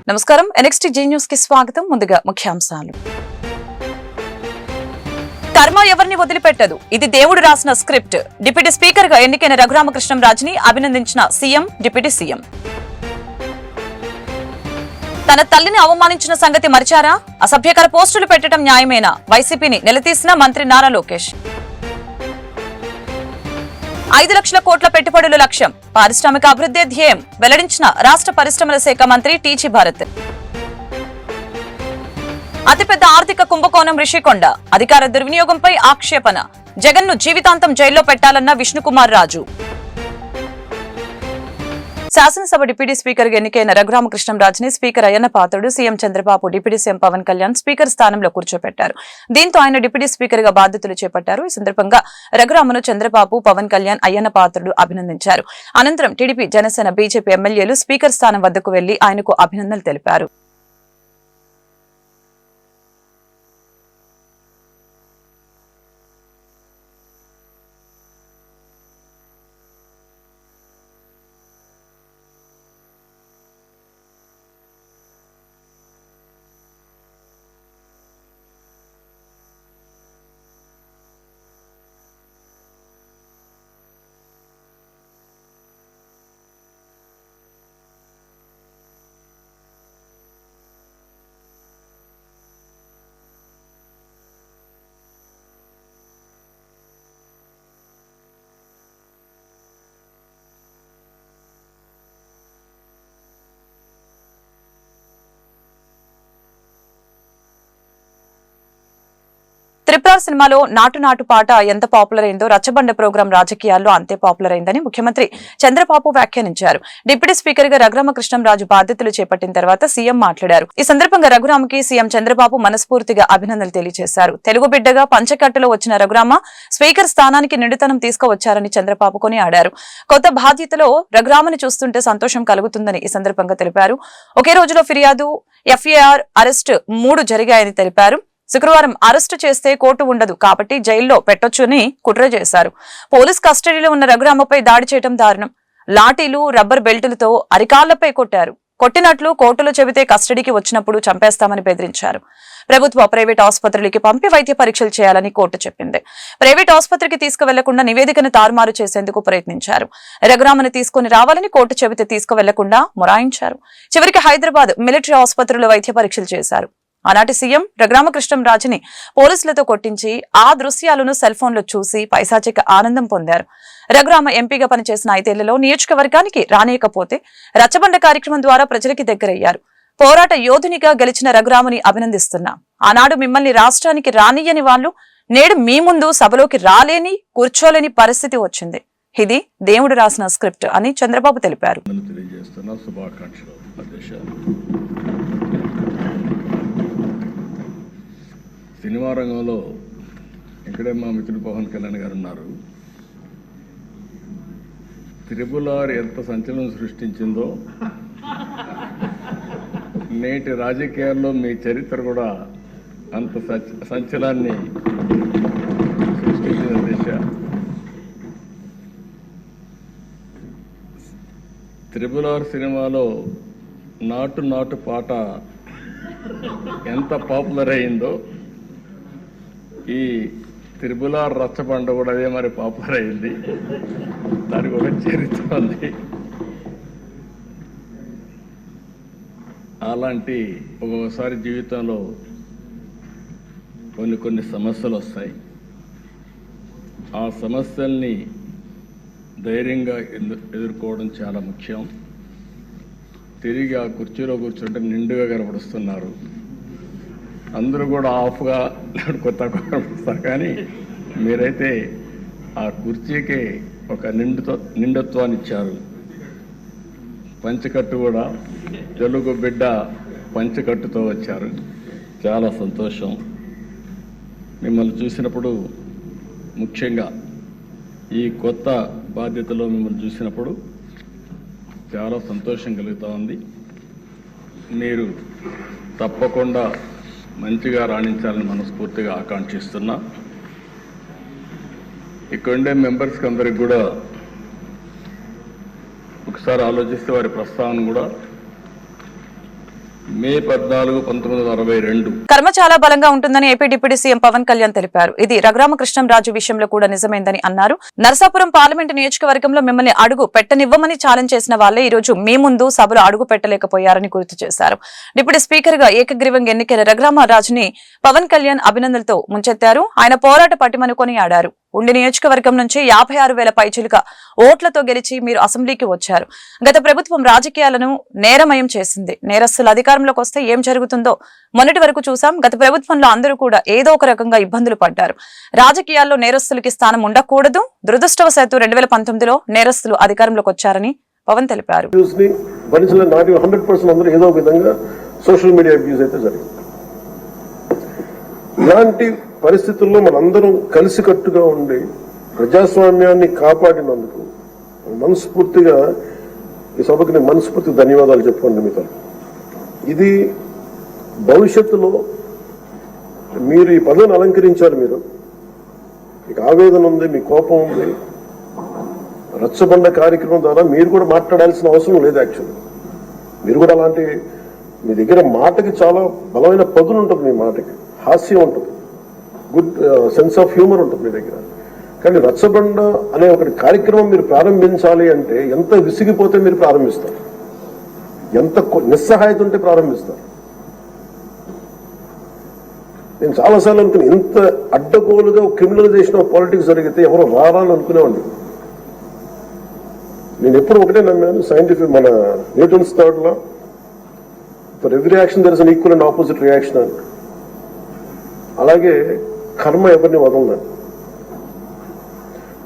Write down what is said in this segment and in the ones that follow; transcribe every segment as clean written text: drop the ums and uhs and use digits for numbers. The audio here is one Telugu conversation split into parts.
నమస్కారం NXT J News కి స్వాగతం. ముందుగా ముఖ్యాంశాలు. కర్మ ఎవరిని వదిలిపెట్టదు, ఇది దేవుడు రాసిన స్క్రిప్ట్. డిప్యూటీ స్పీకర్ గా ఎన్నికైన రఘురామకృష్ణంరాజుని అభినందించిన సీఎం, డిప్యూటీ సీఎం. తన తల్లిని అవమానించిన సంగతి మరిచారా? అసభ్యకర పోస్టులు పెట్టడం న్యాయమేనా? వైసీపీని నిలదీసిన మంత్రి నారా లోకేష్. 5 లక్షల కోట్ల పెట్టుబడుల లక్ష్యం, పారిశ్రామిక అభివృద్ధి ధ్యేయం వెల్లడించిన రాష్ట్ర పరిశ్రమల శాఖ మంత్రి టీజీ భారత్. అతిపెద్ద ఆర్థిక కుంభకోణం రిషికొండ, అధికార దుర్వినియోగంపై ఆక్షేపణ, జగన్ను జీవితాంతం జైల్లో పెట్టాలన్న విష్ణుకుమార్ రాజు. శాసనసభ డిప్యూటీ స్పీకర్ గా ఎన్నికైన రఘురామకృష్ణంరాజుని speaker Ayyanna Patrudu, CM Chandrababu, deputy CM Pawan Kalyan speaker స్థానంలో కూర్చోపెట్టారు. దీంతో ఆయన డిప్యూటీ స్పీకర్ గా బాధ్యతలు చేపట్టారు. ఈ సందర్భంగా రఘురామను చంద్రబాబు, పవన్ కళ్యాణ్, అయ్యన్న పాత్రుడు అభినందించారు. అనంతరం టీడీపీ, జనసేన, బీజేపీ ఎమ్మెల్యేలు స్పీకర్ స్థానం వద్దకు వెళ్లి ఆయనకు అభినందనలు తెలిపారు. త్రిపుర సినిమాలో నాటు నాటు పాట ఎంత పాపులర్ అయిందో రచ్చబండ ప్రోగ్రాం రాజకీయాల్లో అంతే పాపులర్ అయిందని ముఖ్యమంత్రి చంద్రబాబు వ్యాఖ్యానించారు. డిప్యూటీ స్పీకర్ గా రఘురామకృష్ణంరాజు బాధ్యతలు చేపట్టిన తర్వాత సీఎం మాట్లాడారు. ఈ సందర్భంగా రఘురామకి సీఎం చంద్రబాబు మనస్ఫూర్తిగా అభినందనలు తెలియజేశారు. తెలుగు బిడ్డగా పంచకట్టులో వచ్చిన రఘురామ స్పీకర్ స్థానానికి నిండుతనం తీసుకువచ్చారని చంద్రబాబు కొనియాడారు. కొత్త బాధ్యతలో రఘురామని చూస్తుంటే సంతోషం కలుగుతుందని ఈ సందర్భంగా తెలిపారు. ఒకే రోజులో ఫిర్యాదు, FIR, అరెస్టు 3 జరిగాయని తెలిపారు. శుక్రవారం అరెస్టు చేస్తే కోర్టు ఉండదు కాబట్టి జైల్లో పెట్టొచ్చని కుట్ర చేశారు. పోలీస్ కస్టడీలో ఉన్న రఘురామపై దాడి చేయడం దారుణం. లాఠీలు, రబ్బర్ బెల్టులతో అరికాళ్లపై కొట్టారు. కొట్టినట్లు కోర్టులో చెబితే కస్టడీకి వచ్చినప్పుడు చంపేస్తామని బెదిరించారు. ప్రభుత్వ, ప్రైవేట్ ఆసుపత్రులకి పంపి వైద్య పరీక్షలు చేయాలని కోర్టు చెప్పింది. ప్రైవేట్ ఆసుపత్రికి తీసుకువెళ్లకుండా నివేదికను తారుమారు చేసేందుకు ప్రయత్నించారు. రఘురామను తీసుకుని రావాలని కోర్టు చెబితే తీసుకువెళ్లకుండా మొరాయించారు. చివరికి హైదరాబాద్ మిలిటరీ ఆసుపత్రిలో వైద్య పరీక్షలు చేశారు. ఆనాటి సీఎం రఘురామకృష్ణంరాజుని పోలీసులతో కొట్టించి ఆ దృశ్యాలను సెల్ ఫోన్ లో చూసి పైశాచిక ఆనందం పొందారు. రఘురామ ఎంపీగా పనిచేసిన 5 ఏళ్లలో నియోజకవర్గానికి రానియకపోతే రచ్చబండ కార్యక్రమం ద్వారా ప్రజలకి దగ్గరయ్యారు. పోరాట యోధునిగా గెలిచిన రఘురాముని అభినందిస్తున్నా. ఆనాడు మిమ్మల్ని రాష్ట్రానికి రానియని వాళ్ళు నేడు మీ ముందు సభలోకి రాలేని, కూర్చోలేని పరిస్థితి వచ్చింది. ఇది దేవుడు రాసిన స్క్రిప్ట్ అని చంద్రబాబు తెలిపారు. సినిమా రంగంలో ఇక్కడే మా మిత్రుడు పవన్ కళ్యాణ్ గారు ఉన్నారు. త్రిపుర ఎంత సంచలనం సృష్టించిందో నేటి రాజకీయాల్లో మీ చరిత్ర కూడా అంత సంచలనాన్ని సృష్టించిన దిశ. త్రిపుర సినిమాలో నాటు నాటు పాట ఎంత పాపులర్ అయిందో ఈ త్రిపుర రచ్చబండ కూడా అదే మరి పాపులర్ అయింది. దానికి ఒక చరిత్ర ఉంది. అలాంటి ఒక్కొక్కసారి జీవితంలో కొన్ని సమస్యలు వస్తాయి. ఆ సమస్యల్ని ధైర్యంగా ఎదుర్కోవడం చాలా ముఖ్యం. తిరిగి ఆ కుర్చీలో కూర్చుంటే నిండుగా కనపడుస్తున్నారు. అందరూ కూడా ఆఫ్గా కొత్త కనపడుస్తారు, కానీ మీరైతే ఆ కుర్చీకి ఒక నిండుత్వాన్ని ఇచ్చారు. పంచకట్టు కూడా తెలుగు బిడ్డ పంచకట్టుతో వచ్చారు. చాలా సంతోషం. మిమ్మల్ని చూసినప్పుడు, ముఖ్యంగా ఈ కొత్త బాధ్యతలో మిమ్మల్ని చూసినప్పుడు చాలా సంతోషం కలుగుతూ ఉంది. మీరు తప్పకుండా మంచిగా రాణించాలని మనస్ఫూర్తిగా ఆకాంక్షిస్తున్నా. ఇక్కడ ఉండే మెంబర్స్కి అందరికి కూడా ఒకసారి ఆలోచిస్తే వారి ప్రస్తావన కూడా మే 14, 1962 కర్మ చాలా బలంగా ఉంటుందని AP deputy CM Pawan Kalyan తెలిపారు. ఇది రఘురామకృష్ణంరాజు విషయంలో కూడా నిజమైందని అన్నారు. నరసాపురం పార్లమెంటు నియోజకవర్గంలో మిమ్మల్ని అడుగు పెట్టనివ్వమని ఛాలెంజ్ చేసిన వాళ్లే ఈ రోజు మీ ముందు సభలో అడుగు పెట్టలేకపోయారని గుర్తు చేశారు. డిప్యూటీ స్పీకర్ గా ఏకగ్రీవంగా ఎన్నికైన రఘురామరాజుని పవన్ కళ్యాణ్ అభినందనలతో ముంచెత్తారు. ఆయన పోరాట పటిమను కొనియాడారు. ఉండి నియోజకవర్గం నుంచి 56,000 పైచిలుక ఓట్లతో గెలిచి మీరు అసెంబ్లీకి వచ్చారు. గత ప్రభుత్వం రాజకీయాలను నేరమయం చేసింది. నేరస్తులు అధికారంలోకి వస్తే ఏం జరుగుతుందో మొన్నటి వరకు చూసాం. గత ప్రభుత్వంలో అందరూ కూడా ఏదో ఒక రకంగా ఇబ్బందులు పడ్డారు. రాజకీయాల్లో నేరస్తులకి స్థానం ఉండకూడదు. దురదృష్టవశాత్తు 2019లో నేరస్తులు అధికారంలోకి వచ్చారని పవన్ తెలిపారు. ఇలాంటి పరిస్థితుల్లో మనందరం కలిసికట్టుగా ఉండి ప్రజాస్వామ్యాన్ని కాపాడినందుకు మనస్ఫూర్తిగా ఈ సభకు నేను మనస్ఫూర్తిగా ధన్యవాదాలు చెప్పుకోండి మీతో. ఇది భవిష్యత్తులో మీరు ఈ పదవిని అలంకరించారు. మీరు మీకు ఆవేదన ఉంది, మీ కోపం ఉంది. రచ్చబండ కార్యక్రమం ద్వారా మీరు కూడా మాట్లాడాల్సిన అవసరం లేదు. యాక్చువల్లీ మీరు కూడా అలాంటి మీ దగ్గర మాటకి చాలా బలమైన పదును ఉంటుంది. మీ మాటకి హాస్యం ఉంటుంది, గుడ్ సెన్స్ ఆఫ్ హ్యూమర్ ఉంటుంది మీ దగ్గర. కానీ రచ్చబండ అనే ఒకటి కార్యక్రమం మీరు ప్రారంభించాలి అంటే ఎంత విసిగిపోతే మీరు ప్రారంభిస్తారు, ఎంత నిస్సహాయత ఉంటే ప్రారంభిస్తారు. నేను చాలాసార్లు అనుకుని ఇంత అడ్డగోలుగా క్రిమినలైజేషన్ ఆఫ్ పాలిటిక్స్ జరిగితే ఎవరో రారాని అనుకునేవాడిని. నేను ఎప్పుడు ఒకటే నమ్మాను, సైంటిఫిక్ మన Newton's third law, for every action there is an equal and opposite reaction అని. అలాగే కర్మ ఎవరిని వదలలేదు.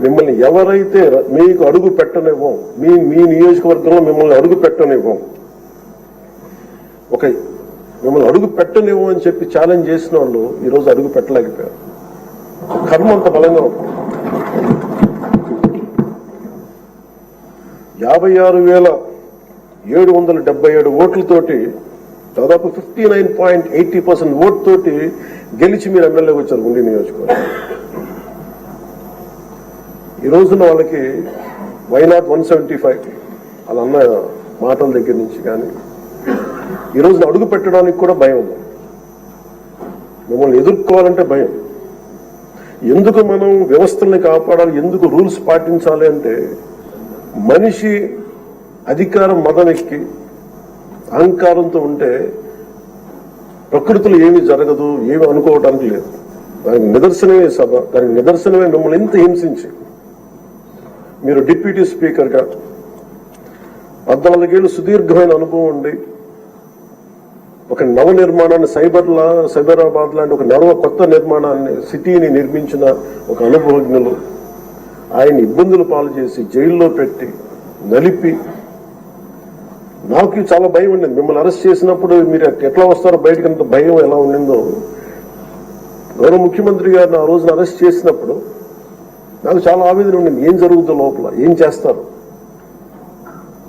మిమ్మల్ని ఎవరైతే మీకు అడుగు పెట్టనివ్వం, మీ నియోజకవర్గంలో మిమ్మల్ని అడుగు పెట్టనివ్వం, మిమ్మల్ని అడుగు పెట్టనివ్వం అని చెప్పి ఛాలెంజ్ చేసిన వాళ్ళు ఈరోజు అడుగు పెట్టలేకపోయారు. కర్మ అంత బలంగా ఉంటుంది. 56,777 ఓట్లతోటి దాదాపు 59.80% ఓట్ తోటి గెలిచి మీరు ఎమ్మెల్యేకి వచ్చారు ఉండి నియోజకవర్గం. ఈ రోజున వాళ్ళకి వైనాట్ 175 అలా అన్న మాటల దగ్గర నుంచి కానీ ఈ రోజున అడుగు పెట్టడానికి కూడా భయం ఉంది. మిమ్మల్ని ఎదుర్కోవాలంటే భయం. ఎందుకు మనం వ్యవస్థల్ని కాపాడాలి, ఎందుకు రూల్స్ పాటించాలి అంటే మనిషి అధికారం మదనెక్కి అహంకారంతో ఉంటే ప్రకృతిలో ఏమీ జరగదు, ఏమి అనుకోవడానికి లేదు. దానికి నిదర్శనమే సభ, దానికి నిదర్శనమే మిమ్మల్ని ఎంత హింసించి మీరు డిప్యూటీ స్పీకర్గా 14 ఏళ్ళు సుదీర్ఘమైన అనుభవం ఉండి ఒక నవ నిర్మాణాన్ని సైబరాబాద్ లాంటి ఒక కొత్త నిర్మాణాన్ని సిటీని నిర్మించిన ఒక అనుభవజ్ఞులు ఆయన ఇబ్బందులు పాలు చేసి జైల్లో పెట్టి నలిపి, నాకు చాలా భయం ఉండింది. మిమ్మల్ని అరెస్ట్ చేసినప్పుడు మీరు ఎట్లా వస్తారో బయటకు, అంత భయం ఎలా ఉండిందో. గౌరవ ముఖ్యమంత్రి గారిని ఆ రోజున అరెస్ట్ చేసినప్పుడు నాకు చాలా ఆవేదన ఉండింది. ఏం జరుగుతుందో లోపల, ఏం చేస్తారు.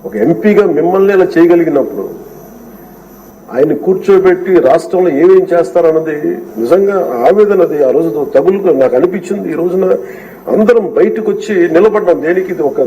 ఒక ఎంపీగా మిమ్మల్ని అలా చేయగలిగినప్పుడు ఆయన కూర్చోబెట్టి రాష్ట్రంలో ఏమేం చేస్తారన్నది నిజంగా ఆవేదనది ఆ రోజు తగులుగా నాకు అనిపించింది. ఈ రోజున అందరం బయటకు వచ్చి నిలబడ్డాం. దేనికి? ఒక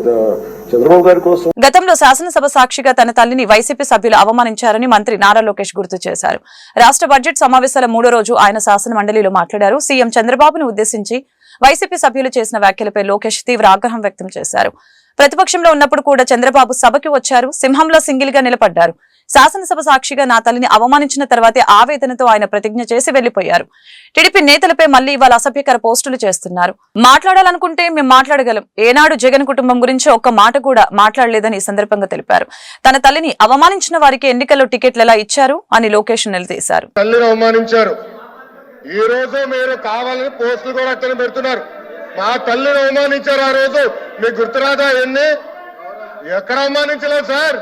చంద్రబాబు గారి కోసం. గతంలో శాసనసభ సాక్షిగా తన తల్లిని వైసీపీ సభ్యులు అవమానించారని మంత్రి నారా లోకేష్ గుర్తు చేశారు. రాష్ట్ర బడ్జెట్ సమావేశాల 3వ రోజు ఆయన శాసన మండలిలో మాట్లాడారు. సీఎం చంద్రబాబును ఉద్దేశించి వైసీపీ సభ్యులు చేసిన వ్యాఖ్యలపై లోకేష్ తీవ్ర ఆగ్రహం వ్యక్తం చేశారు. ప్రతిపక్షంలో ఉన్నప్పుడు కూడా చంద్రబాబు సభకి వచ్చారు, సింహంలో సింగిల్ గా నిలబడ్డారు. శాసనసభ సాక్షిగా నా తల్లిని అవమానించిన తర్వాతే ఆవేదనతో ఆయన ప్రతిజ్ఞ చేసి వెళ్లిపోయారు. టీడీపీ నేతలపై మళ్లీ ఇవాళ అసభ్యకర పోస్టులు చేస్తున్నారు. మాట్లాడాలనుకుంటే మేము మాట్లాడగలం. ఏనాడు జగన్ కుటుంబం గురించి ఒక్క మాట కూడా మాట్లాడలేదని ఈ సందర్భంగా తెలిపారు. తన తల్లిని అవమానించిన వారికి ఎన్నికల్లో టికెట్లు ఎలా ఇచ్చారు అని లోకేష్ నిలదీశారు. తల్లిని అవమానించారు. ఈ రోజు మీరు కావాలని పోస్టులు కూడా అక్కడ పెడుతున్నారు. మా తల్లిని అవమానించారు. ఆ రోజు మీకు గుర్తురాదా? ఎక్కడ అవమానించలేదు సార్,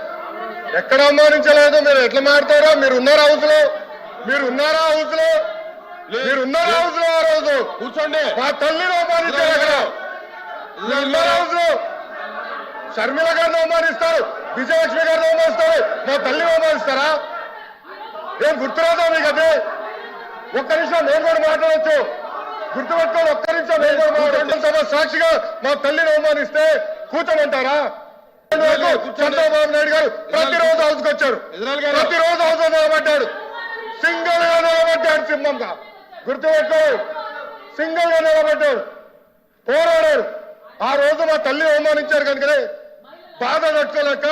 ఎక్కడ అవమానించలేదు. మీరు ఎట్లా మాట్లాడారో. మీరు ఉన్నారా హౌస్ లో? ఆ రోజు కూర్చోండి. మా తల్లిని అవమానించారు. అక్కడ ఉన్నారా హౌస్ లో? షర్మిల గారిని అవమానిస్తారు, విజయలక్ష్మి గారిని అవమానిస్తారు, మా తల్లిని అవమానిస్తారా? ఏం గుర్తురాదా మీకు? అదే ఒక్క నిమిషం నేను కూడా మాట్లాడచ్చు. గుర్తుపెట్టుకోండి, ఒక్క నిమిషం నేను కూడా మాట్లాడతాను. సభ సాక్షిగా మా తల్లిని అవమానిస్తే కూర్చోమంటారా? చంద్రబాబు నాయుడు గారు ప్రతిరోజు హౌస్కి వచ్చాడు, ప్రతిరోజు హౌస్ నిలబడ్డాడు, సింగిల్ గా నిలబడ్డాడు, సింహంగా గుర్తుపెట్టు, సింగిల్ గా నిలబడ్డాడు, పోరాడాడు. ఆ రోజు మా తల్లి అవమానించారు కనుకనే బాధ తట్టుకోలేక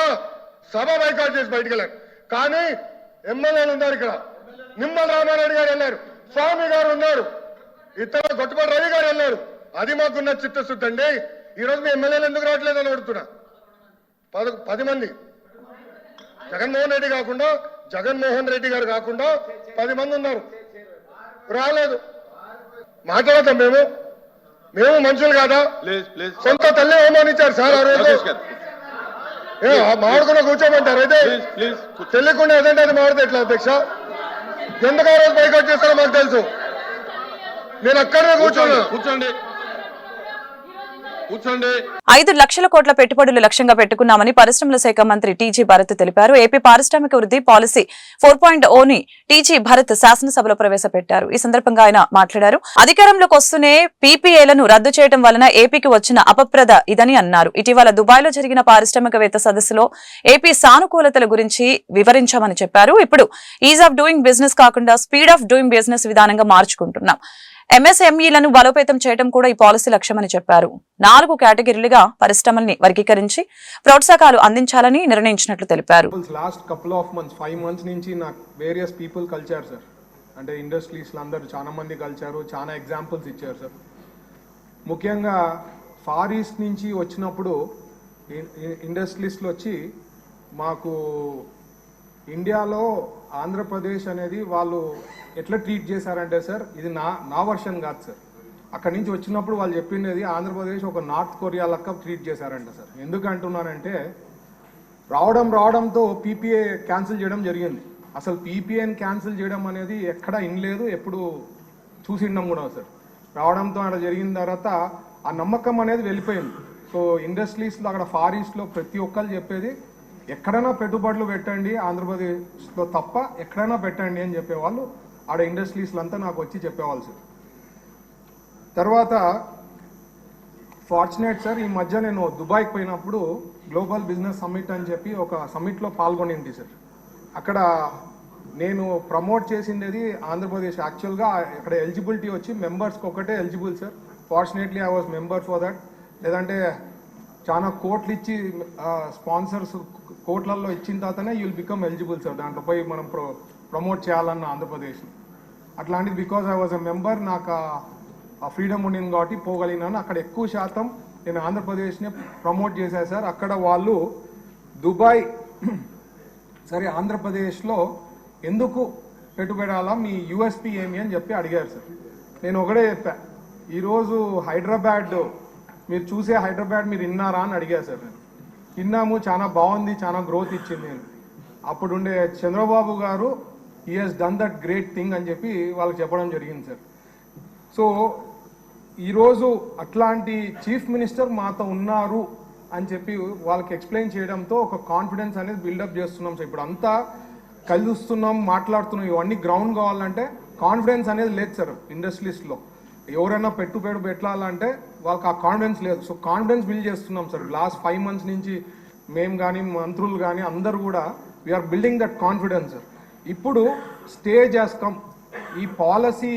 సభ బైకాట్ చేసి బయటకు వెళ్ళారు. కానీ ఎమ్మెల్యేలు ఉన్నారు ఇక్కడ, నిమ్మల రామారెడ్డి గారు వెళ్ళారు, స్వామి గారు ఉన్నారు, ఇతర గొట్టపాటి రవి గారు వెళ్ళారు. అది మాకున్న చిత్తశుద్ధి అండి. ఈరోజు మీ ఎమ్మెల్యేలు ఎందుకు రావట్లేదు అని అడుగుతున్నా. 10 మంది జగన్మోహన్ రెడ్డి గారు కాకుండా 10 మంది ఉన్నారు, రాలేదు. మాట్లాడతాం మేము మనుషులు కాదా? సొంత తల్లి అవమానించారు సార్. ఆ రోజు మాడుకున్న కూర్చోమంటారు, అయితే తెలియకుండా ఏదంటే అది మాడితే ఎట్లా అధ్యక్ష? ఎందుకు ఆ రోజు బైకాట్ చేస్తారో మాకు తెలుసు. నేను అక్కడే కూర్చోండి. 5 లక్షల కోట్ల పెట్టుబడులు లక్ష్యంగా పెట్టుకున్నామని పరిశ్రమల శాఖ మంత్రి టీజీ భరత్ తెలిపారు. ఏపీ పారిశ్రామిక వృద్ధి పాలసీ 4.0ని టీజీ భరత్ శాసనసభలో ప్రవేశపెట్టారు. ఈ సందర్భంగా ఆయన మాట్లాడారు. అధికారంలోకి వస్తూనే పీపీఏలను రద్దు చేయడం వలన ఏపీకి వచ్చిన అపప్రద ఇదని అన్నారు. ఇటీవల దుబాయ్లో జరిగిన పారిశ్రామికవేత్త సదస్సులో ఏపీ సానుకూలతల గురించి వివరించామని చెప్పారు. ఇప్పుడు ఈజ్ ఆఫ్ డూయింగ్ బిజినెస్ కాకుండా స్పీడ్ ఆఫ్ డూయింగ్ బిజినెస్ విధానంగా మార్చుకుంటున్నాం. ఎంఎస్ఎంఈలను బలోపేతం చేయడం కూడా ఈ పాలసీ లక్ష్యమని చెప్పారు. 4 కేటగిరీలుగా పరిశ్రమల్ని వర్గీకరించి ప్రోత్సాహకాలు అందించాలని నిర్ణయించినట్లు తెలిపారు. Last couple of months 5 months నుంచి నాకు వేరియస్ పీపుల్ కలిచారు సార్. అంటే ఇండస్ట్రీస్ అందరూ చాలా మంది కలిచారు, చాలా ఎగ్జాంపుల్స్ ఇచ్చారు సార్. ముఖ్యంగా ఫార్ ఈస్ట్ నుంచి వచ్చినప్పుడు ఇండస్ట్రీస్లో వచ్చి మాకు ఇండియాలో ఆంధ్రప్రదేశ్ అనేది వాళ్ళు ఎట్లా ట్రీట్ చేశారంటే సార్, ఇది నా వర్షన్ కాదు సార్. అక్కడి నుంచి వచ్చినప్పుడు వాళ్ళు చెప్పిండేది ఆంధ్రప్రదేశ్ ఒక నార్త్ కొరియా లెక్క ట్రీట్ చేశారంట సార్. ఎందుకు అంటున్నారంటే రావడంతో పీపీఏ క్యాన్సిల్ చేయడం జరిగింది. అసలు పీపీఏని క్యాన్సిల్ చేయడం అనేది ఎక్కడ ఇనలేదు, ఎప్పుడు చూసిండం కూడా సార్. రావడంతో అక్కడ జరిగిన తర్వాత ఆ నమ్మకం అనేది వెళ్ళిపోయింది. సో ఇండస్ట్రీస్లో అక్కడ ఫార్ ఈస్ట్లో ప్రతి ఒక్కరు చెప్పేది ఎక్కడైనా పెట్టుబడులు పెట్టండి, ఆంధ్రప్రదేశ్లో తప్ప ఎక్కడైనా పెట్టండి అని చెప్పేవాళ్ళు. ఆడ ఇండస్ట్రీస్లో అంతా నాకు వచ్చి చెప్పేవాళ్ళు సార్. తర్వాత ఫార్చునేట్ సార్, ఈ మధ్య నేను దుబాయ్కి పోయినప్పుడు గ్లోబల్ బిజినెస్ సమ్మిట్ అని చెప్పి ఒక సమ్మిట్లో పాల్గొనింది సార్. అక్కడ నేను ప్రమోట్ చేసిండేది ఆంధ్రప్రదేశ్. యాక్చువల్గా అక్కడ ఎలిజిబిలిటీ వచ్చి మెంబర్స్కి ఒకటే eligible sir. Fortunately I was member for that. లేదంటే చాలా కోట్లు ఇచ్చి స్పాన్సర్స్ కోట్లలో ఇచ్చిన తర్వాతనే you will become eligible sir. దాంట్లో పోయి మనం ప్రమోట్ చేయాలన్న ఆంధ్రప్రదేశ్ అట్లాంటిది. Because I was a member, నాకు ఆ ఫ్రీడమ్ ఉండింది కాబట్టి పోగలిగినాను. అక్కడ ఎక్కువ శాతం నేను ఆంధ్రప్రదేశ్ని ప్రమోట్ చేశాను సార్. అక్కడ వాళ్ళు దుబాయ్ సరే ఆంధ్రప్రదేశ్లో ఎందుకు పెట్టుబడాలా, మీ యూఎస్పీ ఏమి అని చెప్పి అడిగారు సార్. నేను ఒకటే చెప్పా, ఈరోజు హైదరాబాద్ మీరు చూసే హైదరాబాద్ మీరు విన్నారా అని అడిగారు సార్. నేను విన్నాము, చాలా బాగుంది, చాలా గ్రోత్ ఇచ్చింది. నేను అప్పుడుండే చంద్రబాబు గారు he has done that great thing అని చెప్పి వాళ్ళకి చెప్పడం జరిగింది సార్. సో ఈరోజు అట్లాంటి చీఫ్ మినిస్టర్ మాతో ఉన్నారు అని చెప్పి వాళ్ళకి ఎక్స్ప్లెయిన్ చేయడంతో ఒక కాన్ఫిడెన్స్ అనేది బిల్డప్ చేస్తున్నాం సార్. ఇప్పుడు అంతా కలుస్తున్నాం, మాట్లాడుతున్నాం, ఇవన్నీ గ్రౌండ్ కావాలంటే కాన్ఫిడెన్స్ అనేది లేదు సార్. ఇండస్ట్రీస్లో ఎవరైనా పెట్టుబడి పెట్టాలంటే వాళ్ళకి ఆ కాన్ఫిడెన్స్ లేదు. సో కాన్ఫిడెన్స్ బిల్డ్ చేస్తున్నాం సార్. లాస్ట్ 5 మంత్స్ నుంచి మేము కానీ మంత్రులు కానీ అందరూ కూడా we are building that confidence sir. ఇప్పుడు స్టేజ్ హాస్ కమ్. ఈ పాలసీ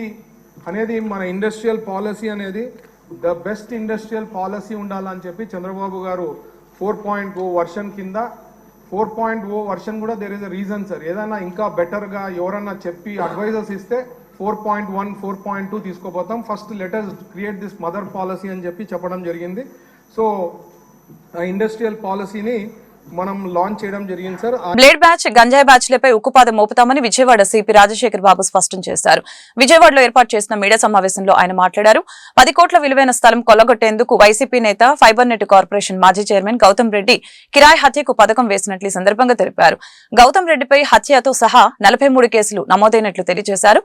అనేది మన ఇండస్ట్రియల్ పాలసీ అనేది ద బెస్ట్ ఇండస్ట్రియల్ పాలసీ ఉండాలని చెప్పి చంద్రబాబు గారు 4.0 వర్షన్ కింద 4.0 వర్షన్ కూడా there is a reason sir. ఏదైనా ఇంకా బెటర్గా ఎవరన్నా చెప్పి అడ్వైజర్స్ ఇస్తే 4.1 4.2 తీసుకోపోతాం. First letters create this mother policy అని చెప్పి చెప్పడం జరిగింది. సో ఆ ఇండస్ట్రియల్ పాలసీని మనం లాంచ్ చేయడం జరిగింది సార్. బ్లేడ్ బ్యాచ్, గంజాయి బ్యాచ్లపై ఉక్కుపాదం మోపుతామని విజయవాడ సిపి రాజశేఖర్ బాబు స్పష్టం చేశారు. విజయవాడలో ఏర్పాటు చేసిన మీడియా సమావేశంలో ఆయన మాట్లాడారు. 10 కోట్ల విలువైన స్థలం కొల్లగొట్టేందుకు వైసీపీ నేత ఫైబర్ నెట్ కార్పొరేషన్ మాజీ చైర్మన్ గౌతమ్ రెడ్డి కిరాయి హత్యకు పథకం వేసినట్లు ఈ సందర్భంగా తెలిపారు. గౌతమ్ రెడ్డిపై హత్యతో సహా 43 కేసులు నమోదైనట్లు తెలియజేశారు.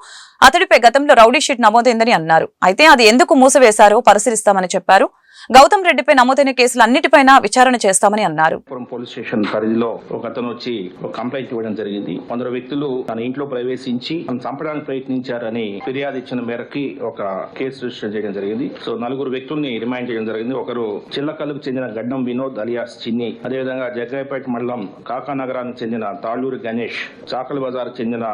అతడిపై గతంలో రౌడీ షీట్ నమోదైందని అన్నారు. అయితే అది ఎందుకు మూసివేశారో పరిశీలిస్తామని చెప్పారు. గౌతమ్ రెడ్డిపై నమోదైన కేసులన్నిటిపైన విచారణ చేస్తామని అన్నారు. పోలీస్ స్టేషన్ పరిధిలో ఒక అతను వచ్చి ఒక కంప్లైంట్ ఇవ్వడం జరిగింది. 11 వ్యక్తులు తన ఇంట్లో ప్రవేశించి తను చంపడానికి ప్రయత్నించారని ఫిర్యాదు ఇచ్చిన మేరకి ఒక కేసు రిజిస్టర్ చేయడం జరిగింది. సో 4 వ్యక్తుల్ని రిమాండ్ చేయడం జరిగింది. ఒకరు చిల్లకల్లుకు చెందిన గడ్డం వినోద్ అలియాస్ చిన్ని, అదేవిధంగా జగ్గయ్యపేట మండలం కాకానగరానికి చెందిన తాళ్లూరి గణేష్, చాకలి బజార్ చెందిన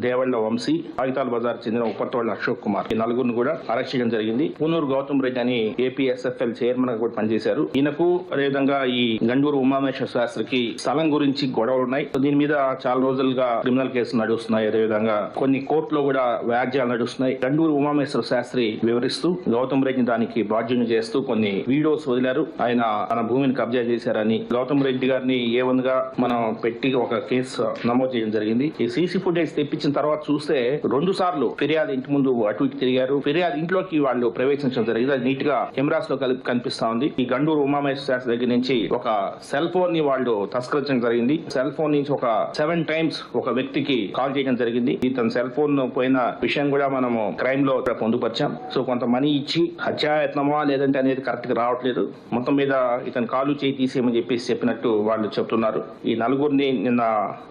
దేవళ్ల వంశీ, కాగితాల బజార్ చెందిన ఉపర్తోళ్ల అశోక్ కుమార్, ఈ 4 కూడా అరెస్ట్ చేయడం జరిగింది. పూనూరు గౌతమ్ రెడ్డి అని ఏపీఎస్ఎఫ్ఎల్ చైర్మన్ గా కూడా పనిచేశారు. ఈయనకు అదేవిధంగా ఈ గండూరు ఉమామేశ్వర శాస్త్రికి స్థలం గురించి గొడవలు ఉన్నాయి. దీని మీద చాలా రోజులుగా క్రిమినల్ కేసులు నడుస్తున్నాయి. అదేవిధంగా కొన్ని కోర్టులో కూడా వ్యాజ్యాలు నడుస్తున్నాయి. గండూరు ఉమామేశ్వర శాస్త్రి వివరిస్తూ గౌతమ్ రెడ్డిని దానికి బాధ్యుని చేస్తూ కొన్ని వీడియోస్ వదిలారు. ఆయన తన భూమిని కబ్జా చేశారని గౌతమ్ రెడ్డి గారిని A1 గా మనం పెట్టి ఒక కేసు నమోదు చేయడం జరిగింది. ఈ సీసీ ఫుటేజ్ తెప్పించిన తర్వాత చూస్తే 2 సార్లు ఫిర్యాదు ఇంటి ముందు అటు ఇటు తిరిగారు. ఫిర్యాదు ఇంట్లోకి వాళ్ళు ప్రవేశించడం జరిగింది. అది నీట్ గా కెమెరాస్ లో కనిపిస్తా ఉంది. ఈ గండూరు ఉమామేశ్వర శాస్త్రి దగ్గర నుంచి ఒక సెల్ ఫోన్ ని వాళ్ళు తస్కరించడం జరిగింది. సెల్ ఫోన్ నుంచి ఒక 7 టైమ్స్ ఒక వ్యక్తికి కాల్ చేయడం జరిగింది. ఇతని సెల్ ఫోన్ పోయిన విషయం కూడా మనము క్రైమ్ లో పొందుపరిచాం. సో కొంత మనీ ఇచ్చి హత్యాయత్నమా లేదంటే అనేది కరెక్ట్ గా రావట్లేదు. మొత్తం మీద ఇతను కాలు చేయి తీసేయమని చెప్పినట్టు వాళ్ళు చెప్తున్నారు. ఈ 4 నిన్న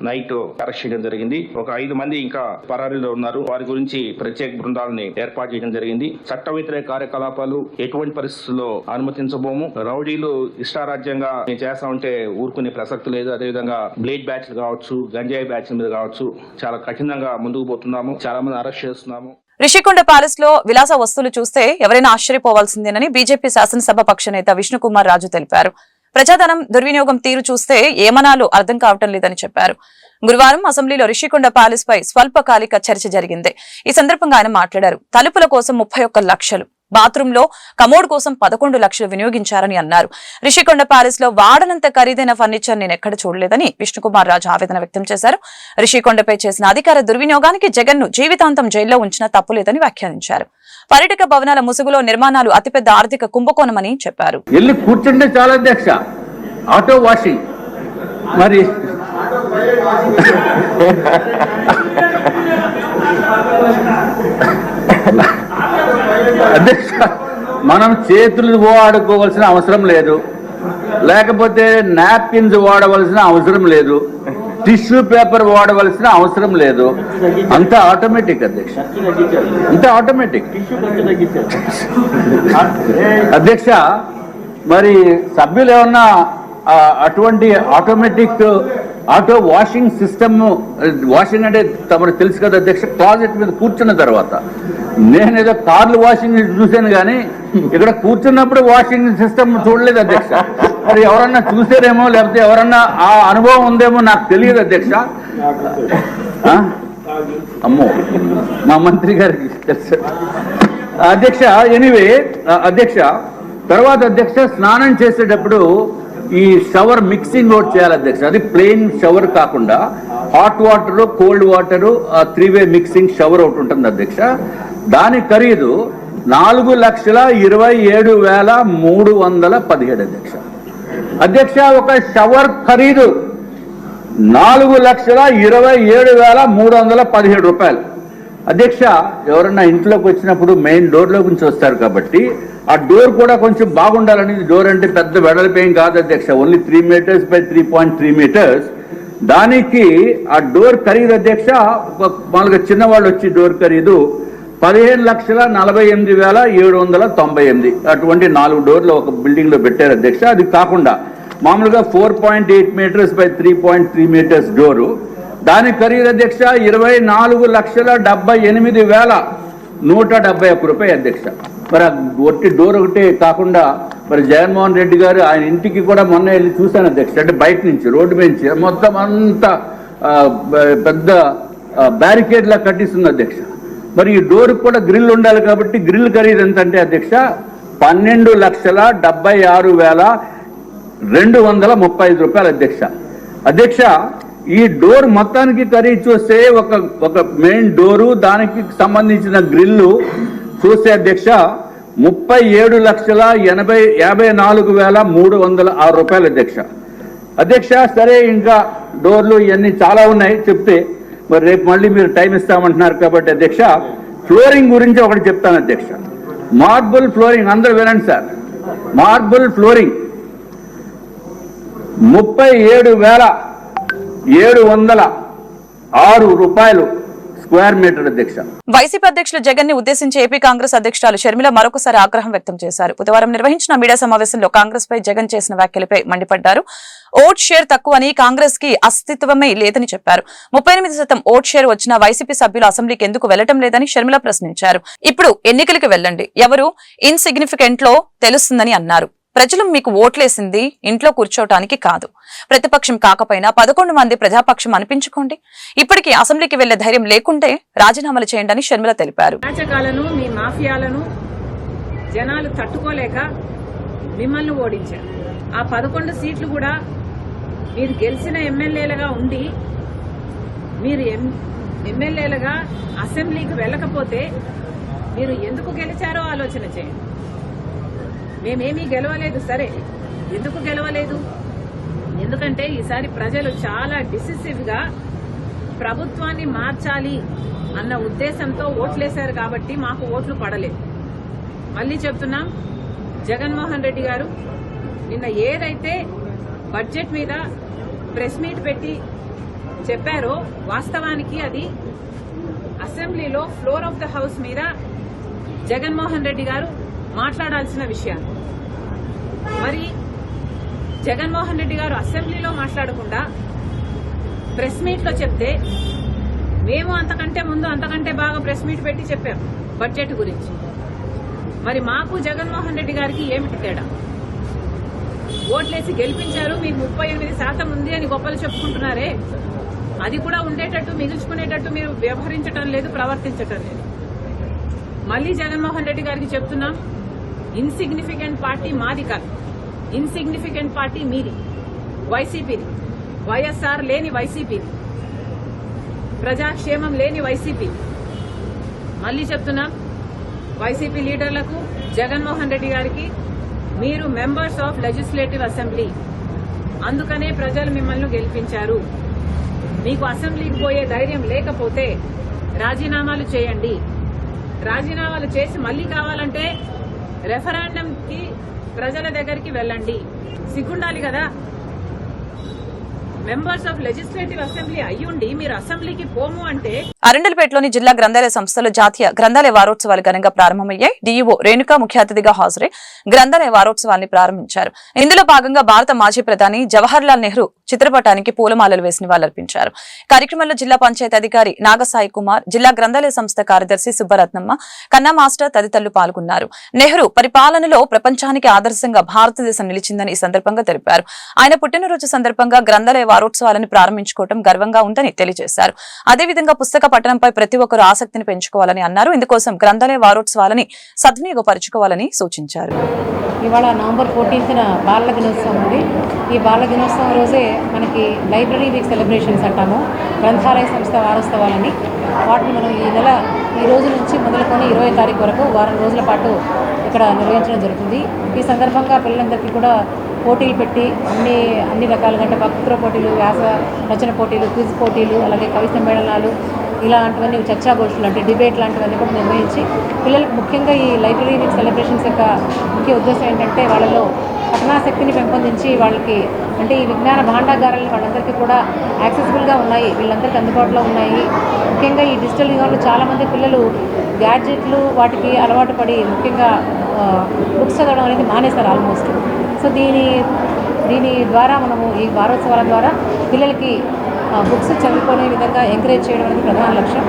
నైట్ అరెస్ట్ చేయడం జరిగింది. ఒక 5 మంది ఇంకా పరారీలో ఉన్నారు. వారి గురించి ప్రత్యేక బృందాలని ఏర్పాటు చేయడం జరిగింది. చట్ట వ్యతిరేక కార్యకలాపాలు ఎటువంటి పరిస్థితుల్లో అనుమతించబోము. రౌడీలు ఇష్టారాజ్యంగా చేస్తా ఉంటే ఊరుకునే ప్రసక్తి లేదు. అదేవిధంగా బ్లేడ్ బ్యాచ్లు కావచ్చు, గంజాయి బ్యాచ్ల మీద కావచ్చు చాలా కఠినంగా ముందుకు పోతున్నాము. చాలా మంది అరెస్ట్ చేస్తున్నాము. రిషికొండ ప్యాలెస్ లో విలాస వస్తువులు చూస్తే ఎవరైనా ఆశ్చర్యపోవాల్సిందేనని బీజేపీ శాసనసభ పక్ష నేత విష్ణుకుమార్ రాజు తెలిపారు. ప్రజాధనం దుర్వినియోగం తీరు చూస్తే ఏమనాలో అర్థం కావటం లేదని చెప్పారు. గురువారం అసెంబ్లీలో రిషికొండ ప్యాలెస్ పై స్వల్పకాలిక చర్చ జరిగింది. ఈ సందర్భంగా ఆయన మాట్లాడారు. తలుపుల కోసం 31 లక్షలు, బాత్రూమ్ లో కమోడ్ కోసం 11 లక్షలు వినియోగించారని అన్నారు. రిషికొండ ప్యాలెస్ లో వాడనంత ఖరీదైన ఫర్నిచర్ నేను ఎక్కడ చూడలేదని విష్ణుకుమార్ రాజు ఆవేదన వ్యక్తం చేశారు. రిషికొండపై చేసిన అధికార దుర్వినియోగానికి జగన్ ను జీవితాంతం జైల్లో ఉంచినా తప్పులేదని వ్యాఖ్యానించారు. పర్యాటక భవనాల ముసుగులో నిర్మాణాలు అతిపెద్ద ఆర్థిక కుంభకోణమని చెప్పారు. వెళ్ళి కూర్చుంటే చాలా అధ్యక్ష, ఆటో వాషింగ్ మరి అధ్యక్ష మనం చేతులు వాడుకోవాల్సిన అవసరం లేదు, లేకపోతే నాప్కిన్స్ వాడవలసిన అవసరం లేదు, టిష్యూ పేపర్ వాడవలసిన అవసరం లేదు. అంత ఆటోమేటిక్ అధ్యక్ష, అంత ఆటోమేటిక్ అధ్యక్ష. మరి సభ్యులు ఏమన్నా అటువంటి automatic auto washing system, washing అంటే తమకు తెలుసు కదా అధ్యక్ష, క్లాజెట్ మీద కూర్చున్న తర్వాత నేనేదో కార్లు వాషింగ్ చూశాను కానీ ఇక్కడ కూర్చున్నప్పుడు వాషింగ్ సిస్టమ్ చూడలేదు అధ్యక్ష. మరి ఎవరన్నా చూసారేమో లేకపోతే ఎవరన్నా ఆ అనుభవం ఉందేమో నాకు తెలియదు అధ్యక్ష. అమ్మో మా మంత్రి గారికి తెలుసు అధ్యక్ష. ఎనీవే అధ్యక్ష, తర్వాత అధ్యక్ష స్నానం చేసేటప్పుడు ఈ షవర్ మిక్సింగ్ ఒకటి చేయాలి అధ్యక్ష. అది ప్లెయిన్ షవర్ కాకుండా హాట్ వాటర్, కోల్డ్ వాటర్, 3-వే మిక్సింగ్ షవర్ ఒకటి ఉంటుంది అధ్యక్ష. దాని ఖరీదు 4,27,317 అధ్యక్ష. అధ్యక్ష ఒక షవర్ ఖరీదు 4,27,317 రూపాయలు అధ్యక్ష. ఎవరన్నా ఇంట్లోకి వచ్చినప్పుడు మెయిన్ డోర్ లో నుంచి వస్తారు కాబట్టి ఆ డోర్ కూడా కొంచెం బాగుండాలని, డోర్ అంటే పెద్ద వెడల్పేం కాదు అధ్యక్ష, ఓన్లీ 3 మీటర్స్ బై 3.3 మీటర్స్. దానికి ఆ డోర్ ఖరీదు అధ్యక్ష, మామూలుగా చిన్నవాళ్ళు వచ్చి డోర్ ఖరీదు 15,48,798. అటువంటి 4 డోర్లు ఒక బిల్డింగ్ లో పెట్టారు అధ్యక్ష. అది కాకుండా మామూలుగా 4.8 మీటర్స్ బై 3.3 మీటర్స్ డోరు, దాని ఖరీదు అధ్యక్ష 24,78,171 రూపాయలు అధ్యక్ష. మరి ఒట్టి డోర్ ఒకటే కాకుండా మరి జగన్మోహన్ రెడ్డి గారు ఆయన ఇంటికి కూడా మొన్న వెళ్ళి చూశాను అధ్యక్ష. అంటే బయట నుంచి రోడ్డు నుంచి మొత్తం అంతా పెద్ద బ్యారికేడ్ లా కట్టిస్తుంది అధ్యక్ష. మరి ఈ డోర్ కూడా గ్రిల్ ఉండాలి కాబట్టి గ్రిల్ ఖరీదు ఎంత అంటే అధ్యక్ష 12,76,235 రూపాయలు అధ్యక్ష. అధ్యక్ష ఈ డోర్ మొత్తానికి ఖరీదు చూస్తే ఒక మెయిన్ డోరు దానికి సంబంధించిన గ్రిల్లు చూస్తే అధ్యక్ష 37,54,306 రూపాయలు అధ్యక్ష. అధ్యక్ష సరే ఇంకా డోర్లు ఇవన్నీ చాలా ఉన్నాయి చెప్తే, మరి రేపు మళ్ళీ మీరు టైం ఇస్తామంటున్నారు కాబట్టి అధ్యక్ష ఫ్లోరింగ్ గురించి ఒకటి చెప్తాను అధ్యక్ష. మార్బుల్ ఫ్లోరింగ్ అందరూ వినండి సార్. మార్బుల్ ఫ్లోరింగ్ 37,706 రూపాయలు స్క్వేర్ మీటర్ అధ్యక్ష. వైసీపీ అధ్యక్షులు జగన్ ని ఉద్దేశించి ఏపీ కాంగ్రెస్ అధ్యక్షురాలు షర్మిల మరొకసారి ఆగ్రహం వ్యక్తం చేశారు. బుధవారం నిర్వహించిన మీడియా సమావేశంలో కాంగ్రెస్ పై జగన్ చేసిన వ్యాఖ్యలపై మండిపడ్డారు. ఓట్ షేర్ తక్కువని, కాంగ్రెస్ కి అస్తిత్వమే లేదని చెప్పారు. 38% ఓట్ షేర్ వచ్చిన వైసీపీ సభ్యులు అసెంబ్లీకి ఎందుకు వెళ్లటం లేదని షర్మిల ప్రశ్నించారు. ఇప్పుడు ఎన్నికలకు వెళ్లండి, ఎవరు ఇన్సిగ్నిఫికెంట్ లో తెలుస్తుందని అన్నారు. ప్రజలు మీకు ఓట్లేసింది ఇంట్లో కూర్చోటానికి కాదు. ప్రతిపక్షం కాకపోయినా 11 మంది ప్రజాపక్షం అనిపించుకోండి. ఇప్పటికీ అసెంబ్లీకి వెళ్లే ధైర్యం లేకుంటే రాజీనామాలు చేయండి అని షర్మిల తెలిపారు. రాజకాలను, మీ మాఫియాలను జనాలు తట్టుకోలేక మిమ్మల్ని ఓడించారు. ఆ 11 సీట్లు కూడా మీరు గెలిచిన ఎమ్మెల్యేలుగా ఉండి మీరు ఎమ్మెల్యేలుగా అసెంబ్లీకి వెళ్ళకపోతే మీరు ఎందుకు గెలిచారో ఆలోచన చేయండి. మేమేమీ గెలవలేదు, సరే ఎందుకు గెలవలేదు? ఎందుకంటే ఈసారి ప్రజలు చాలా డిసిసివ్ గా ప్రభుత్వాన్ని మార్చాలి అన్న ఉద్దేశంతో ఓట్లేశారు కాబట్టి మాకు ఓట్లు పడలేదు. మళ్ళీ చెప్తున్నాం, జగన్మోహన్ రెడ్డి గారు నిన్న ఏదైతే బడ్జెట్ మీద ప్రెస్ మీట్ పెట్టి చెప్పారో వాస్తవానికి అది అసెంబ్లీలో ఫ్లోర్ ఆఫ్ ద హౌస్ మీద జగన్మోహన్ రెడ్డి గారు మాట్లాడాల్సిన విషయాలు. మరి జగన్మోహన్ రెడ్డి గారు అసెంబ్లీలో మాట్లాడకుండా ప్రెస్ మీట్ లో చెప్తే మేము అంతకంటే ముందు అంతకంటే బాగా ప్రెస్ మీట్ పెట్టి చెప్పాం బడ్జెట్ గురించి. మరి మాకు జగన్మోహన్ రెడ్డి గారికి ఏమిటి తేడా? ఓట్లేసి గెలిపించారు, మీకు 38% ఉంది అని గొప్పలు చెప్పుకుంటున్నారే, అది కూడా ఉండేటట్టు మిగుల్చుకునేటట్టు మీరు వ్యవహరించడం లేదు, ప్రవర్తించటం లేదు. మళ్ళీ జగన్మోహన్ రెడ్డి గారికి చెప్తున్నాం, ఇన్సిగ్నిఫికెంట్ పార్టీ మాది కాదు, ఇన్సిగ్నిఫికెంట్ పార్టీ మీది, వైసీపీది. వైఎస్ఆర్ లేని వైసీపీది, ప్రజాక్షేమం లేని వైసీపీ. మళ్ళీ చెప్తున్నాం వైసీపీ లీడర్లకు, జగన్మోహన్ రెడ్డి గారికి, మీరు మెంబర్స్ ఆఫ్ లెజిస్లేటివ్ అసెంబ్లీ, అందుకనే ప్రజలు మిమ్మల్ని గెలిపించారు. మీకు అసెంబ్లీకి పోయే ధైర్యం లేకపోతే రాజీనామాలు చేయండి. రాజీనామాలు చేసి మళ్లీ కావాలంటే రెఫరెండంకి ప్రజల దగ్గరికి వెళ్ళండి. సిగ్గుండాలి కదా. మెంబర్స్ ఆఫ్ లెజిస్లేటివ్ అసెంబ్లీ అయ్యుండి మీరు అసెంబ్లీకి పోము అంటే. అరండల్పేటలోని జిల్లా గ్రంథాలయ సంస్థలో జాతీయ గ్రంథాలయ వారోత్సవాలు ఘనంగా ప్రారంభమయ్యాయి. డీఈఓ రేణుక ముఖ్య అతిథిగా హాజరై గ్రంథాలయ వారోత్సవాల్ని ప్రారంభించారు. ఇందులో భాగంగా భారత మాజీ ప్రధాని జవహర్ లాల్ నెహ్రూ చిత్రపటానికి పూలమాలలు వేసి నివాళులర్పించారు. కార్యక్రమంలో జిల్లా పంచాయతీ అధికారి నాగసాయి కుమార్, జిల్లా గ్రంథాలయ సంస్థ కార్యదర్శి సుబ్బరత్నమ్మ, కన్నా మాస్టర్ తదితరులు పాల్గొన్నారు. నెహ్రూ పరిపాలనలో ప్రపంచానికి ఆదర్శంగా భారతదేశం నిలిచిందని ఈ సందర్భంగా తెలిపారు. ఆయన పుట్టినరోజు సందర్భంగా గ్రంథాలయ వారోత్సవాలను ప్రారంభించుకోవడం గర్వంగా ఉందని తెలియజేశారు. అదేవిధంగా పుస్తక పఠనంపై ప్రతి ఒక్కరూ ఆసక్తిని పెంచుకోవాలని అన్నారు. ఇందుకోసం గ్రంథాలయ వారోత్సవాలని సద్వినియోగపరచుకోవాలని సూచించారు. ఇవాళ నవంబర్ 14న బాలల దినోత్సవం ఉంది. ఈ బాలల దినోత్సవం రోజే మనకి లైబ్రరీ వీక్ సెలబ్రేషన్స్ అంటాము, గ్రంథాలయ సంస్థ వారోత్సవాలని. వాటిని మనం ఈ రోజు నుంచి మొదలుకొని 20వ తారీఖు వరకు వారం రోజుల పాటు ఇక్కడ నిర్వహించడం జరుగుతుంది. ఈ సందర్భంగా పిల్లలందరికీ కూడా పోటీలు పెట్టి అన్ని రకాలుగా, అంటే వక్తృత్వ పోటీలు, వ్యాస రచన పోటీలు, క్విజ్ పోటీలు, అలాగే కవి సమ్మేళనాలు, ఇలాంటివన్నీ చర్చాగోష్ఠులు అంటే డిబేట్ లాంటివన్నీ కూడా నిర్వహించి పిల్లలకు ముఖ్యంగా ఈ లైబ్రరీ వీక్ సెలబ్రేషన్స్ యొక్క ముఖ్య ఉద్దేశం ఏంటంటే వాళ్ళలో పఠనాశక్తిని పెంపొందించి వాళ్ళకి, అంటే ఈ విజ్ఞాన భాండాగారాలు వాళ్ళందరికీ కూడా యాక్సెసిబుల్గా ఉన్నాయి, వీళ్ళందరికీ అందుబాటులో ఉన్నాయి. ముఖ్యంగా ఈ డిజిటల్ యుగంలో చాలామంది పిల్లలు గ్యాడ్జెట్లు వాటికి అలవాటు పడి ముఖ్యంగా బుక్స్ చదవడం అనేది మానేస్తారు ఆల్మోస్ట్. సో దీని ద్వారా మనము ఈ వారోత్సవాల ద్వారా పిల్లలకి బుక్స్ చదువుకునే విధంగా ఎంకరేజ్ చేయడం అనేది ప్రధాన లక్ష్యం.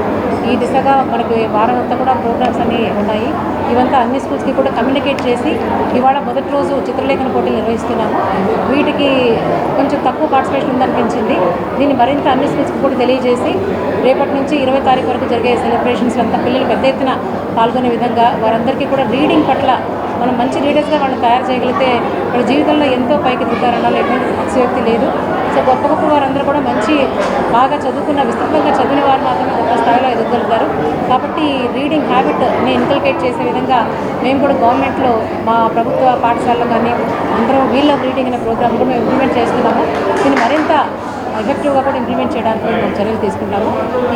ఈ దిశగా మనకి వారం అంతా కూడా ప్రోగ్రామ్స్ అన్నీ ఉన్నాయి. ఇవంతా అన్ని స్కూల్స్కి కూడా కమ్యూనికేట్ చేసి ఇవాళ మొదటి రోజు చిత్రలేఖన పోటీలు నిర్వహిస్తున్నాము. వీటికి కొంచెం తక్కువ పార్టిసిపేషన్ ఉందనిపించింది. దీన్ని మరింత అన్ని స్కూల్స్కి కూడా తెలియజేసి రేపటి నుంచి 20వ తారీఖు వరకు జరిగే సెలబ్రేషన్స్ అంతా పిల్లలు పెద్ద ఎత్తున పాల్గొనే విధంగా వారందరికీ కూడా రీడింగ్ పట్ల మనం మంచి రీడర్స్గా వాళ్ళని తయారు చేయగలిగితే వాళ్ళ జీవితంలో ఎంతో పైకి దిగుతారన్న ఎటువంటి అతిశయోక్తి లేదు. సో గొప్ప గొప్ప వారందరూ కూడా మంచి బాగా చదువుకున్న, విస్తృతంగా చదివిన వారు మాత్రమే గొప్ప స్థాయిలో ఎదగలుగుతారు. కాబట్టి రీడింగ్ హ్యాబిట్ని ఇన్కల్కేట్ చేసే విధంగా మేము కూడా గవర్నమెంట్లో మా ప్రభుత్వ పాఠశాలలో కానీ అందరం వీల్ ఆఫ్ రీడింగ్ అనే ప్రోగ్రామ్ కూడా మేము ఇంప్లిమెంట్ చేస్తున్నాము. దీన్ని మరింత ఎఫెక్టివ్గా కూడా ఇంప్లిమెంట్ చేయడానికి మేము చర్యలు తీసుకుంటాము.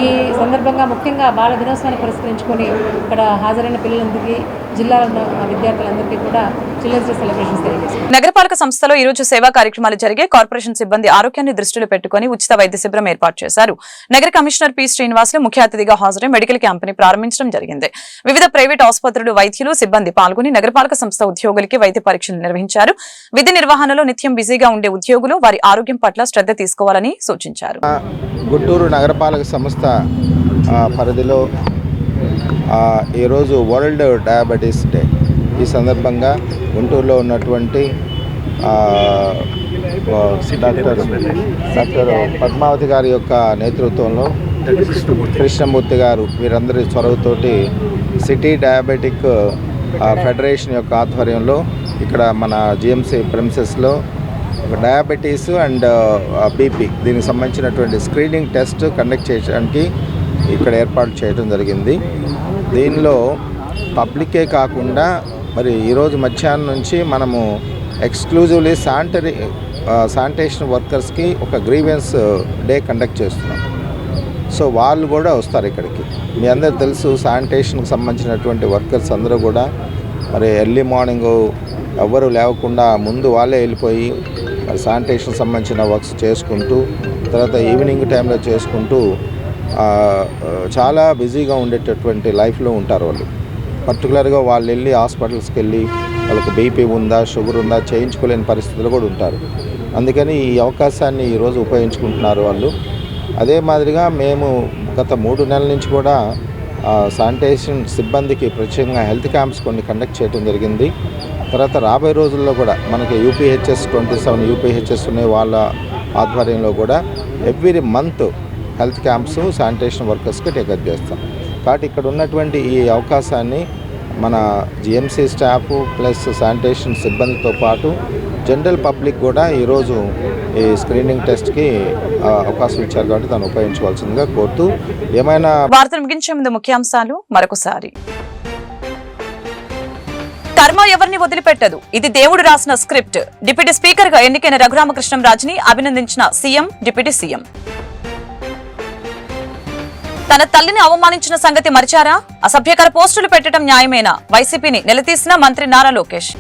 ఈ సందర్భంగా ముఖ్యంగా బాల దినోత్సవాన్ని పురస్కరించుకొని ఇక్కడ హాజరైన పిల్లలందరికీ, జిల్లాలో ఉన్న విద్యార్థులందరికీ కూడా చిల్డ్రన్స్ డే సెలబ్రేషన్స్ తెలియజేస్తాం. నగరపాలక సంస్థలో ఈ రోజు సేవా కార్యక్రమాలు జరిగే కార్పొరేషన్ సిబ్బంది ఆరోగ్యాన్ని దృష్టిలో పెట్టుకుని ఉచిత వైద్య శిబిరం ఏర్పాటు చేశారు. నగర కమిషనర్ పి శ్రీనివాసులు ముఖ్య అతిథిగా హాజరై మెడికల్ క్యాంప్ ని ప్రారంభించడం జరిగింది. వివిధ ప్రైవేట్ ఆసుపత్రులు, వైద్యులు, సిబ్బంది పాల్గొని నగరపాలక సంస్థ ఉద్యోగులకి వైద్య పరీక్షలు నిర్వహించారు. విధి నిర్వహణలో నిత్యం బిజీగా ఉండే ఉద్యోగులు వారి ఆరోగ్యం పట్ల శ్రద్ధ తీసుకోవాలని సూచించారు. గుంటూరు నగరపాలక సంస్థ పరిధిలో ఈరోజు వరల్డ్ డయాబెటీస్ డే. ఈ సందర్భంగా గుంటూరులో ఉన్నటువంటి డాక్టర్ పద్మావతి గారి యొక్క నేతృత్వంలో, కృష్ణమూర్తి గారు వీరందరి చొరవతోటి సిటీ డయాబెటిక్ ఫెడరేషన్ యొక్క ఆధ్వర్యంలో ఇక్కడ మన జిఎంసి ప్రెమిసెస్లో డయాబెటీస్ అండ్ బీపీ దీనికి సంబంధించినటువంటి స్క్రీనింగ్ టెస్ట్ కండక్ట్ చేయడానికి ఇక్కడ ఏర్పాటు చేయడం జరిగింది. దీనిలో పబ్లికే కాకుండా మరి ఈరోజు మధ్యాహ్నం నుంచి మనము ఎక్స్క్లూజివ్లీ శానిటేషన్ వర్కర్స్కి ఒక గ్రీవెన్స్ డే కండక్ట్ చేస్తున్నాం. సో వాళ్ళు కూడా వస్తారు ఇక్కడికి. మీ అందరూ తెలుసు, శానిటేషన్కి సంబంధించినటువంటి వర్కర్స్ అందరూ కూడా మరి ఎర్లీ మార్నింగ్ ఎవ్వరూ లేవకుండా ముందు వాళ్ళే వెళ్ళిపోయి మరి శానిటేషన్ సంబంధించిన వర్క్స్ చేసుకుంటూ తర్వాత ఈవినింగ్ టైంలో చేసుకుంటూ చాలా బిజీగా ఉండేటటువంటి లైఫ్లో ఉంటారు వాళ్ళు. పర్టికులర్గా వాళ్ళు వెళ్ళి హాస్పిటల్స్కి వెళ్ళి వాళ్ళకి బీపీ ఉందా, షుగర్ ఉందా చేయించుకోలేని పరిస్థితులు కూడా ఉంటారు. అందుకని ఈ అవకాశాన్ని ఈరోజు ఉపయోగించుకుంటున్నారు వాళ్ళు. అదే మాదిరిగా మేము గత 3 నెలల నుంచి కూడా శానిటేషన్ సిబ్బందికి ప్రత్యేకంగా హెల్త్ క్యాంప్స్ కొన్ని కండక్ట్ చేయడం జరిగింది. తర్వాత రాబోయే రోజుల్లో కూడా మనకి యూపీహెచ్ఎస్ 27 యూపీహెచ్ఎస్ ఉన్నాయి, వాళ్ళ ఆధ్వర్యంలో కూడా every month health camps sanitation వర్కర్స్కి టేకప్ చేస్తాం. కాబట్టి ఇక్కడ ఉన్నటువంటి ఈ అవకాశాన్ని మన జిఎంసీ స్టాఫ్ ప్లస్ శానిటేషన్ సిబ్బందితో పాటు జనరల్ పబ్లిక్ కూడా ఈరోజు ఈ స్క్రీనింగ్ టెస్ట్కి అవకాశం ఇచ్చారు కాబట్టి దాన్ని ఉపయోగించవలసిందిగా కోరుతూ ఏమైనా వార్తలు ముగించే ముందు ముఖ్యాంశాలు మరొకసారి. కర్మ ఎవరిని వదిలిపెట్టదు, ఇది దేవుడు రాసిన స్క్రిప్ట్. డిప్యూటీ స్పీకర్ గా ఎన్నికైన రఘురామకృష్ణంరాజుని అభినందించిన సీఎం, డిప్యూటీ సీఎం. తన తల్లిని అవమానించిన సంగతి మరిచారా? అసభ్యకర పోస్టులు పెట్టడం న్యాయమేనా? వైసీపీని నిలదీసిన మంత్రి నారా లోకేష్.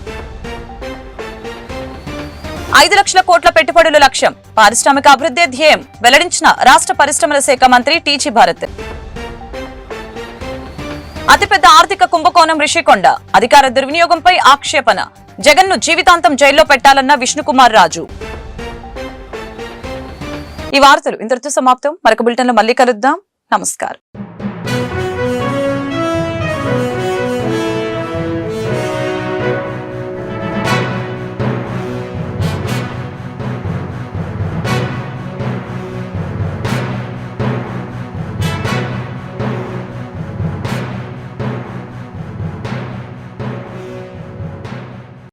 5 లక్షల కోట్ల పెట్టుబడుల లక్ష్యం, పారిశ్రామిక అభివృద్ధి ధ్యేయం వెల్లడించిన రాష్ట్ర పరిశ్రమల శాఖ మంత్రి టీజీ భారత్. అతిపెద్ద ఆర్థిక కుంభకోణం రిషికొండ, అధికార దుర్వినియోగంపై ఆక్షేపణ. జగన్ను జీవితాంతం జైల్లో పెట్టాలన్న విష్ణుకుమార్ రాజు. ఈ వార్తలు ఇంతటితో సమాప్తం. మరొక బులెటిన్లో మళ్ళీ కలుద్దాం. నమస్కారం.